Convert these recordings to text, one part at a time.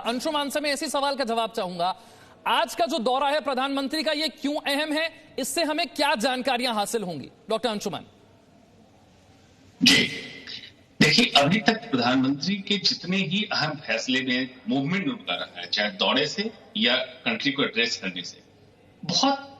अंशुमान से मैं इसी सवाल का जवाब चाहूंगा। आज का जो दौरा है प्रधानमंत्री का, ये क्यों अहम है, इससे हमें क्या जानकारियां हासिल होंगी, डॉक्टर अंशुमान? जी देखिए, अभी तक प्रधानमंत्री के जितने ही अहम फैसले में मूवमेंट उनका रहा है, चाहे दौरे से या कंट्री को एड्रेस करने से, बहुत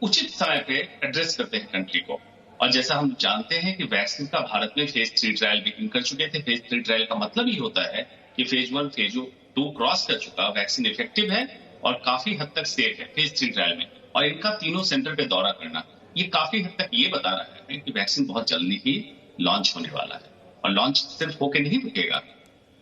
उचित समय पे एड्रेस करते हैं कंट्री को। और जैसा हम जानते हैं कि वैक्सीन का भारत में फेज 3 ट्रायल बिगिन कर चुके थे। फेज 3 ट्रायल का मतलब ही होता है कि फेज 1 फेज 2 क्रॉस कर चुका, वैक्सीन इफेक्टिव है और काफी हद तक सेफ है फेज 3 ट्रायल में। और इनका तीनों सेंटर पे दौरा करना, ये काफी हद तक ये बता रहा है कि वैक्सीन बहुत जल्दी ही लॉन्च होने वाला है। और लॉन्च सिर्फ होके नहीं रुकेगा,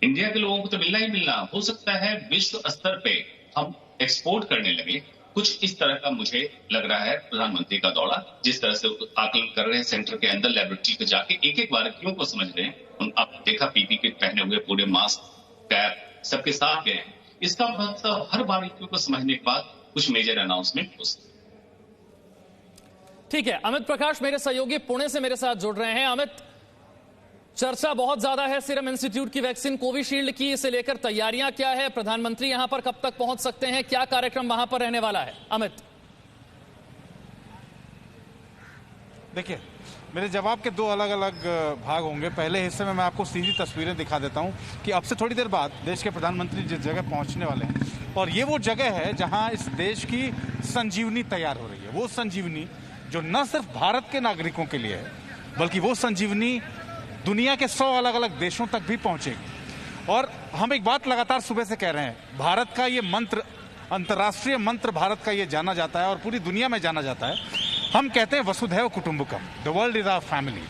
इंडिया के लोगों को तो मिलना ही मिलना। हो सकता है विश्व स्तर पे हम एक्सपोर्ट करने लगे। कुछ इस तरह का मुझे लग रहा है प्रधानमंत्री का दौरा, जिस तरह से आकलन कर रहे हैं, सेंटर के अंदर लेबोरेटरी पे जाके एक एक बारीकियों को समझ रहे हैं। आप देखा पीपी किट पहने हुए, पूरे मास्क, कैप सबके साथ गए हैं। इसका मतलब हर बारीकियों को समझने के बाद कुछ मेजर अनाउंसमेंट हो सकता है। ठीक है, अमित प्रकाश मेरे सहयोगी पुणे से मेरे साथ जुड़ रहे हैं। अमित, चर्चा बहुत ज्यादा है सीरम इंस्टीट्यूट की वैक्सीन कोविशील्ड की, इसे लेकर तैयारियां क्या है, प्रधानमंत्री यहां पर कब तक पहुंच सकते हैं, क्या कार्यक्रम वहां पर रहने वाला है? अमित, देखिए, मेरे जवाब के दो अलग अलग भाग होंगे। पहले हिस्से में मैं आपको सीधी तस्वीरें दिखा देता हूं कि अब से थोड़ी देर बाद देश के प्रधानमंत्री जिस जगह पहुंचने वाले हैं, और ये वो जगह है जहां इस देश की संजीवनी तैयार हो रही है। वो संजीवनी जो न सिर्फ भारत के नागरिकों के लिए है, बल्कि वो संजीवनी दुनिया के 100 अलग अलग देशों तक भी पहुंचेगी। और हम एक बात लगातार सुबह से कह रहे हैं, भारत का ये मंत्र, अंतर्राष्ट्रीय मंत्र भारत का ये जाना जाता है और पूरी दुनिया में जाना जाता है। हम कहते हैं वसुधैव कुटुंबकम, the world is our family,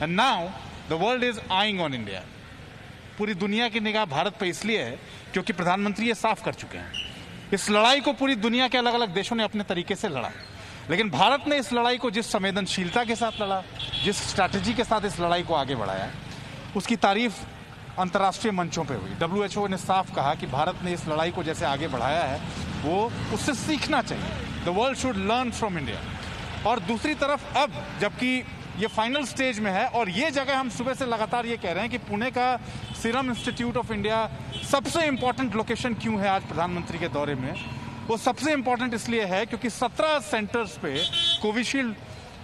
and now the world is eyeing on India. पूरी दुनिया की निगाह भारत पर इसलिए है क्योंकि प्रधानमंत्री ये साफ कर चुके हैं। इस लड़ाई को पूरी दुनिया के अलग अलग देशों ने अपने तरीके से लड़ा, लेकिन भारत ने इस लड़ाई को जिस संवेदनशीलता के साथ लड़ा, जिस स्ट्रैटेजी के साथ इस लड़ाई को आगे बढ़ाया, उसकी तारीफ अंतर्राष्ट्रीय मंचों पे हुई। WHO ने साफ कहा कि भारत ने इस लड़ाई को जैसे आगे बढ़ाया है, वो उससे सीखना चाहिए। The world should learn from India. और दूसरी तरफ अब जबकि ये फाइनल स्टेज में है, और ये जगह हम सुबह से लगातार ये कह रहे हैं कि पुणे का सीरम इंस्टीट्यूट ऑफ इंडिया सबसे इंपॉर्टेंट लोकेशन क्यों है आज प्रधानमंत्री के दौरे में, वो सबसे इंपॉर्टेंट इसलिए है क्योंकि 17 सेंटर्स पे कोविशील्ड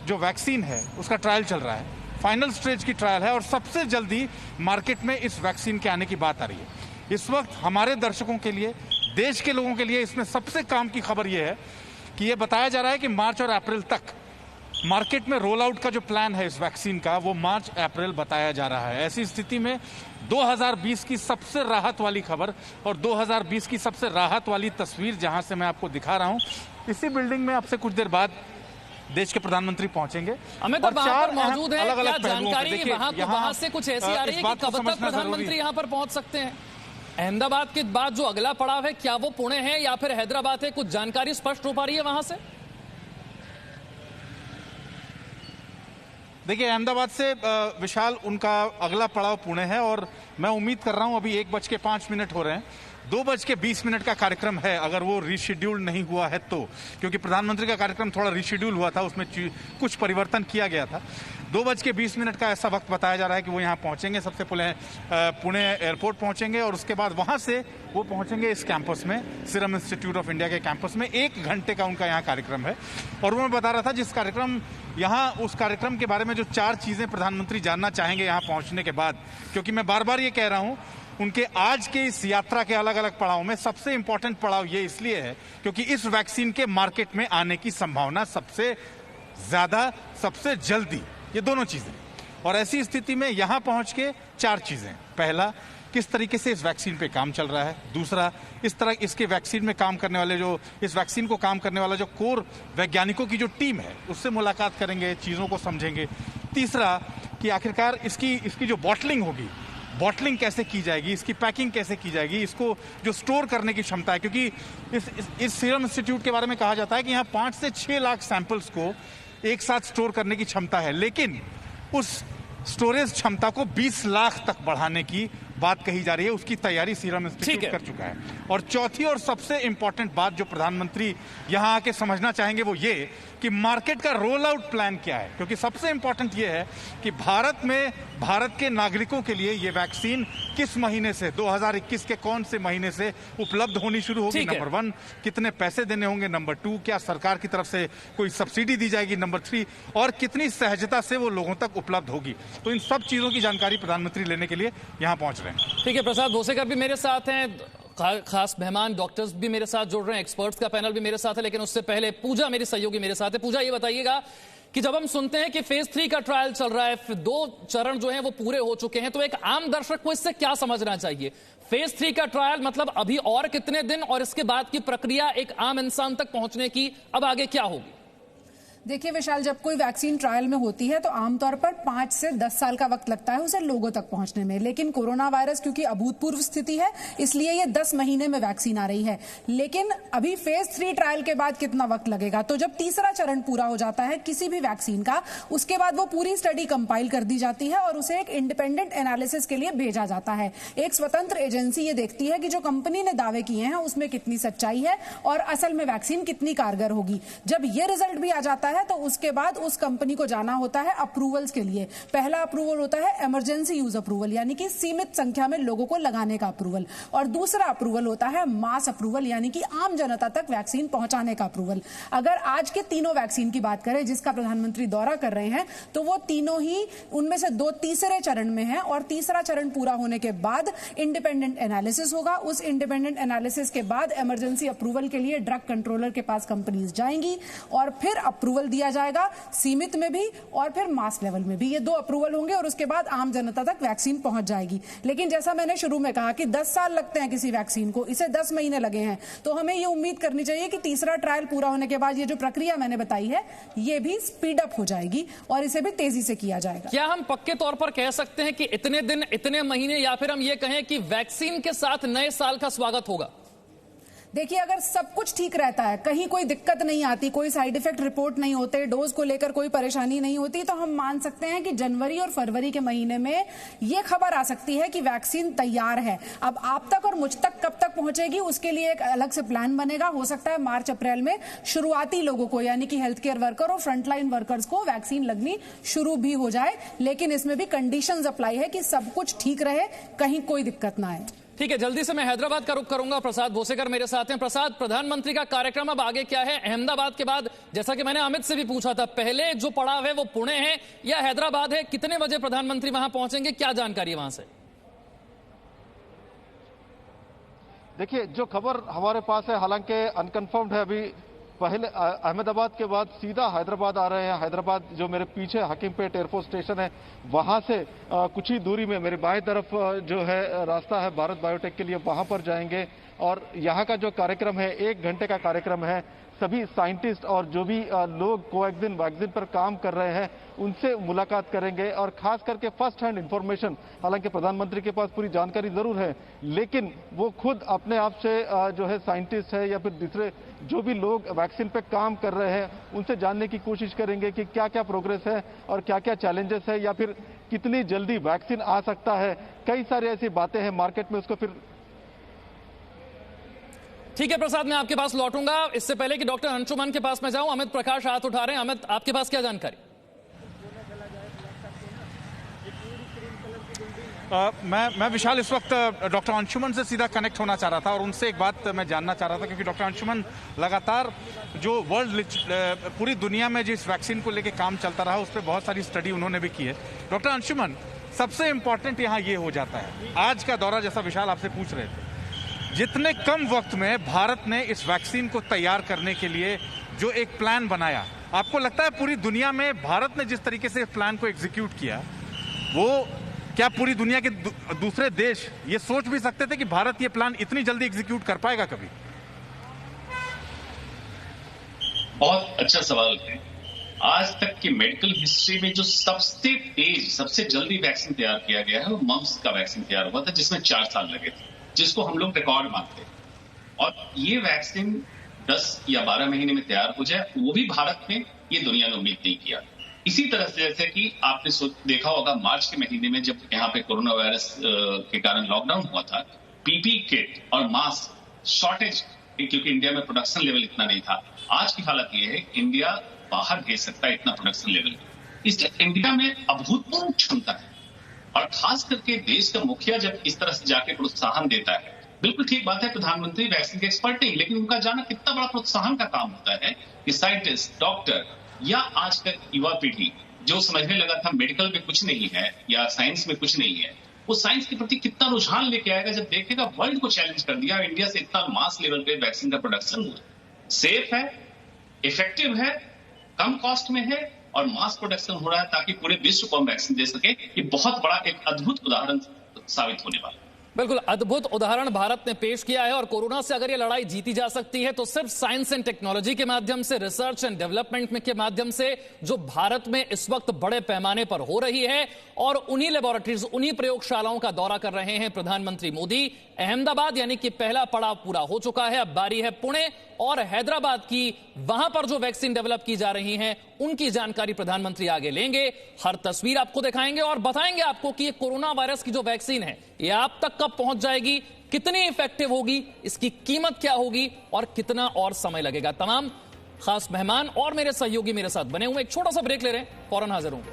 जो वैक्सीन है उसका ट्रायल चल रहा है, फाइनल स्टेज की ट्रायल है, और सबसे जल्दी मार्केट में इस वैक्सीन के आने की बात आ रही है। इस वक्त हमारे दर्शकों के लिए, देश के लोगों के लिए इसमें सबसे काम की खबर यह है कि ये बताया जा रहा है कि मार्च और अप्रैल तक मार्केट में रोल आउट का जो प्लान है इस वैक्सीन का, वो मार्च अप्रैल बताया जा रहा है। ऐसी स्थिति में 2020 की सबसे राहत वाली खबर और 2020 की सबसे राहत वाली तस्वीर जहां से मैं आपको दिखा रहा हूं, इसी बिल्डिंग में आपसे कुछ देर बाद देश के प्रधानमंत्री पहुंचेंगे। अमित, अब वहां पर मौजूद है, क्या जानकारी वहां से कुछ ऐसी आ रही है कि कब तक प्रधानमंत्री यहां पर पहुंच सकते हैं? अहमदाबाद के बाद जो अगला पड़ाव है, क्या वो पुणे है या फिर हैदराबाद है? कुछ जानकारी स्पष्ट हो पा रही है वहां से? देखिए, अहमदाबाद से विशाल उनका अगला पड़ाव पुणे है, और मैं उम्मीद कर रहा हूं, अभी 1:05 हो रहे हैं, 2:20 का कार्यक्रम है, अगर वो रीशेड्यूल नहीं हुआ है तो, क्योंकि प्रधानमंत्री का कार्यक्रम थोड़ा रीशेड्यूल हुआ था, उसमें कुछ परिवर्तन किया गया था। 2:20 का ऐसा वक्त बताया जा रहा है कि वो यहाँ पहुंचेंगे। सबसे पहले पुणे एयरपोर्ट पहुंचेंगे और उसके बाद वहां से वो पहुंचेंगे इस कैंपस में, सीरम इंस्टीट्यूट ऑफ इंडिया के कैंपस में। 1 घंटे का उनका यहाँ कार्यक्रम है। और वो मैं बता रहा था, जिस कार्यक्रम यहाँ, उस कार्यक्रम के बारे में जो 4 चीजें प्रधानमंत्री जानना चाहेंगे यहाँ पहुंचने के बाद, क्योंकि मैं बार बार ये कह रहा हूं, उनके आज के इस यात्रा के अलग अलग पड़ाव में सबसे इंपॉर्टेंट पड़ाव ये इसलिए है क्योंकि इस वैक्सीन के मार्केट में आने की संभावना सबसे ज्यादा, सबसे जल्दी, ये दोनों चीजें। और ऐसी स्थिति में यहां पहुंच के 4 चीजें। पहला, किस तरीके से इस वैक्सीन पे काम चल रहा है। दूसरा, इसके वैक्सीन में काम करने वाले इस वैक्सीन को काम करने वाला जो कोर वैज्ञानिकों की जो टीम है, उससे मुलाकात करेंगे, चीजों को समझेंगे। तीसरा, कि आखिरकार इसकी जो बॉटलिंग होगी, बॉटलिंग कैसे की जाएगी, इसकी पैकिंग कैसे की जाएगी, इसको जो स्टोर करने की क्षमता है, क्योंकि इस सीरम इंस्टीट्यूट के बारे में कहा जाता है कि यहाँ 5 से 6 लाख सैंपल्स को एक साथ स्टोर करने की क्षमता है, लेकिन उस स्टोरेज क्षमता को 20 लाख तक बढ़ाने की बात कही जा रही है उसकी तैयारी सीरम इंस्टीट्यूट कर चुका है। और चौथी और सबसे इंपॉर्टेंट बात जो प्रधानमंत्री यहां आके समझना चाहेंगे वो ये कि मार्केट का रोल आउट प्लान क्या है, क्योंकि सबसे इंपॉर्टेंट ये है कि भारत के नागरिकों के लिए ये वैक्सीन किस महीने से, 2021 के कौन से महीने से उपलब्ध होनी शुरू होगी। नंबर 1, कितने पैसे देने होंगे। नंबर 2, क्या सरकार की तरफ से कोई सब्सिडी दी जाएगी। नंबर 3, और कितनी सहजता से वो लोगों तक उपलब्ध होगी। तो इन सब चीजों की जानकारी प्रधानमंत्री लेने के लिए यहां पहुंच रहे हैं। ठीक है, प्रसाद भोसेकर भी मेरे साथ हैं, खास मेहमान डॉक्टर्स भी मेरे साथ जुड़ रहे हैं, एक्सपर्ट्स का पैनल भी मेरे साथ है। लेकिन उससे पहले पूजा मेरी सहयोगी मेरे साथ है। पूजा, ये बताइएगा कि जब हम सुनते हैं कि फेज 3 का ट्रायल चल रहा है, 2 चरण जो हैं वो पूरे हो चुके हैं, तो एक आम दर्शक को इससे क्या समझना चाहिए? फेज 3 का ट्रायल मतलब अभी और कितने दिन, और इसके बाद की प्रक्रिया एक आम इंसान तक पहुंचने की अब आगे क्या होगी? देखिए विशाल, जब कोई वैक्सीन ट्रायल में होती है तो आमतौर पर 5 से 10 साल का वक्त लगता है उसे लोगों तक पहुंचने में। लेकिन कोरोना वायरस क्योंकि अभूतपूर्व स्थिति है, इसलिए ये 10 महीने में वैक्सीन आ रही है। लेकिन अभी फेज 3 ट्रायल के बाद कितना वक्त लगेगा? तो जब तीसरा चरण पूरा हो जाता है किसी भी वैक्सीन का, उसके बाद वो पूरी स्टडी कंपाइल कर दी जाती है और उसे एक इंडिपेंडेंट एनालिसिस के लिए भेजा जाता है। एक स्वतंत्र एजेंसी ये देखती है कि जो कंपनी ने दावे किए हैं उसमें कितनी सच्चाई है और असल में वैक्सीन कितनी कारगर होगी। जब ये रिजल्ट भी आ जाता है तो उसके बाद उस कंपनी को जाना होता है अप्रूवल्स के लिए। पहला अप्रूवल होता है इमरजेंसी यूज अप्रूवल, यानी कि सीमित संख्या में लोगों को लगाने का अप्रूवल, और दूसरा अप्रूवल होता है मास अप्रूवल, यानी कि आम जनता तक वैक्सीन पहुंचाने का अप्रूवल। अगर आज के तीनों वैक्सीन की बात करें जिसका प्रधानमंत्री दौरा कर रहे हैं, तो वो तीनों ही उनमें से 2 तीसरे चरण में हैं, और तीसरा चरण पूरा होने के बाद इंडिपेंडेंट एनालिसिस होगा। उस इंडिपेंडेंट एनालिसिस के बाद इमरजेंसी अप्रूवल के लिए ड्रग कंट्रोलर के पास कंपनीज जाएंगी और फिर अप्रूवल दिया जाएगा, सीमित में भी और फिर मास लेवल में भी। ये 2 अप्रूवल होंगे और उसके बाद आम जनता तक वैक्सीन पहुंच जाएगी। लेकिन जैसा मैंने शुरू में कहा कि 10 साल लगते हैं किसी वैक्सीन को, इसे 10 महीने लगे हैं, तो हमें ये उम्मीद करनी चाहिए कि तीसरा ट्रायल पूरा होने के बाद ये जो प्रक्रिया मैंने बताई है ये भी स्पीड अप हो जाएगी और इसे भी तेजी से किया जाएगा। क्या हम पक्के तौर पर कह सकते हैं कि इतने दिन, इतने महीने, या फिर हम ये कहें कि वैक्सीन के साथ नए साल का स्वागत होगा? देखिए, अगर सब कुछ ठीक रहता है, कहीं कोई दिक्कत नहीं आती, कोई साइड इफेक्ट रिपोर्ट नहीं होते, डोज को लेकर कोई परेशानी नहीं होती, तो हम मान सकते हैं कि जनवरी और फरवरी के महीने में ये खबर आ सकती है कि वैक्सीन तैयार है। अब आप तक और मुझ तक कब तक पहुंचेगी उसके लिए एक अलग से प्लान बनेगा। हो सकता है मार्च अप्रैल में शुरुआती लोगों को, यानी कि हेल्थ केयर वर्कर और फ्रंटलाइन वर्कर्स को वैक्सीन लगनी शुरू भी हो जाए। लेकिन इसमें भी कंडीशंस अप्लाई है कि सब कुछ ठीक रहे, कहीं कोई दिक्कत ना आए। ठीक है, जल्दी से मैं हैदराबाद का रुख करूंगा। प्रसाद भोसेकर मेरे साथ हैं। प्रसाद, प्रधानमंत्री का कार्यक्रम अब आगे क्या है? अहमदाबाद के बाद, जैसा कि मैंने अमित से भी पूछा था, पहले जो पड़ाव है वो पुणे है या हैदराबाद है? कितने बजे प्रधानमंत्री वहां पहुंचेंगे, क्या जानकारी है वहां से? देखिए, जो खबर हमारे पास है, हालांकि अनकंफर्म्ड है अभी, पहले अहमदाबाद के बाद सीधा हैदराबाद आ रहे हैं। हैदराबाद जो मेरे पीछे हकीमपेट एयरफोर्स स्टेशन है, वहां से कुछ ही दूरी में मेरी बाएं तरफ जो है रास्ता है भारत बायोटेक के लिए, वहां पर जाएंगे। और यहाँ का जो कार्यक्रम है 1 घंटे का कार्यक्रम है। सभी साइंटिस्ट और जो भी लोग कोवैक्सीन वैक्सीन पर काम कर रहे हैं उनसे मुलाकात करेंगे और खास करके फर्स्ट हैंड इंफॉर्मेशन, हालांकि प्रधानमंत्री के पास पूरी जानकारी जरूर है, लेकिन वो खुद अपने आप से जो है साइंटिस्ट है या फिर दूसरे जो भी लोग वैक्सीन पे काम कर रहे हैं उनसे जानने की कोशिश करेंगे कि क्या क्या प्रोग्रेस है और क्या क्या चैलेंजेस है या फिर कितनी जल्दी वैक्सीन आ सकता है। कई सारी ऐसी बातें हैं मार्केट में, उसको फिर ठीक है प्रसाद, मैं आपके पास लौटूंगा। इससे पहले कि डॉक्टर अंशुमन के पास मैं जाऊं, अमित प्रकाश हाथ उठा रहे हैं। अमित, आपके पास क्या जानकारी? मैं विशाल इस वक्त डॉक्टर अंशुमन से सीधा कनेक्ट होना चाह रहा था और उनसे एक बात मैं जानना चाह रहा था, क्योंकि डॉक्टर अंशुमन लगातार जो पूरी दुनिया में जिस वैक्सीन को लेकर काम चलता रहा उस पर बहुत सारी स्टडी उन्होंने भी की है। डॉक्टर अंशुमन, सबसे इंपॉर्टेंट यहाँ ये हो जाता है, आज का दौरा जैसा विशाल आपसे पूछ रहे थे, जितने कम वक्त में भारत ने इस वैक्सीन को तैयार करने के लिए जो एक प्लान बनाया, आपको लगता है पूरी दुनिया में भारत ने जिस तरीके से इस प्लान को एग्जीक्यूट किया, वो क्या पूरी दुनिया के दूसरे देश ये सोच भी सकते थे कि भारत ये प्लान इतनी जल्दी एग्जीक्यूट कर पाएगा कभी? बहुत अच्छा सवाल है। आज तक की मेडिकल हिस्ट्री में जो सबसे तेज, सबसे जल्दी वैक्सीन तैयार किया गया है वो मम्स का वैक्सीन तैयार हुआ था, जिसमें 4 साल लगे थे, जिसको हम लोग रिकॉर्ड मानते हैं। और ये वैक्सीन 10 या 12 महीने में तैयार हो जाए, वो भी भारत में, ये दुनिया ने उम्मीद नहीं किया। इसी तरह से जैसे कि आपने देखा होगा मार्च के महीने में जब यहाँ पे कोरोना वायरस के कारण लॉकडाउन हुआ था, पीपी किट और मास्क शॉर्टेज, क्योंकि इंडिया में प्रोडक्शन लेवल इतना नहीं था। आज की हालत यह है इंडिया बाहर भेज सकता है इतना प्रोडक्शन लेवल, इसलिए इंडिया में अभूतपूर्व क्षमता है। और खास करके देश का मुखिया जब इस तरह से जाके प्रोत्साहन देता है, बिल्कुल ठीक बात है, प्रधानमंत्री वैक्सीन के एक्सपर्ट नहीं, लेकिन उनका जाना कितना बड़ा प्रोत्साहन का काम होता है कि साइंटिस्ट, डॉक्टर या आज का युवा पीढ़ी जो समझने लगा था मेडिकल में कुछ नहीं है या साइंस में कुछ नहीं है, वो साइंस के प्रति कितना रुझान लेके आएगा जब देखेगा वर्ल्ड को चैलेंज कर दिया, इंडिया से इतना मास लेवल पे वैक्सीन का प्रोडक्शन हुआ, सेफ है, इफेक्टिव है, कम कॉस्ट में है और मास प्रोडक्शन हो रहा है ताकि पूरे विश्व को हम वैक्सीन दे सके। ये बहुत बड़ा एक अद्भुत उदाहरण साबित होने वाला है। बिल्कुल अद्भुत उदाहरण भारत ने पेश किया है और कोरोना से अगर ये लड़ाई जीती जा सकती है तो सिर्फ साइंस एंड टेक्नोलॉजी के माध्यम से, रिसर्च एंड डेवलपमेंट के माध्यम से, जो भारत में इस वक्त बड़े पैमाने पर हो रही है। और उन्हीं लेबोरेटरीज, उन्हीं प्रयोगशालाओं का दौरा कर रहे हैं प्रधानमंत्री मोदी। अहमदाबाद यानी कि पहला पड़ाव पूरा हो चुका है, अब बारी है पुणे और हैदराबाद की। वहां पर जो वैक्सीन डेवलप की जा रही हैं उनकी जानकारी प्रधानमंत्री आगे लेंगे, हर तस्वीर आपको दिखाएंगे और बताएंगे आपको कि ये कोरोना वायरस की जो वैक्सीन है ये आप तक कब पहुंच जाएगी, कितनी इफेक्टिव होगी, इसकी कीमत क्या होगी और कितना और समय लगेगा। तमाम खास मेहमान और मेरे सहयोगी मेरे साथ बने हुए। एक छोटा सा ब्रेक ले रहे हैं, फौरन हाजिर होंगे।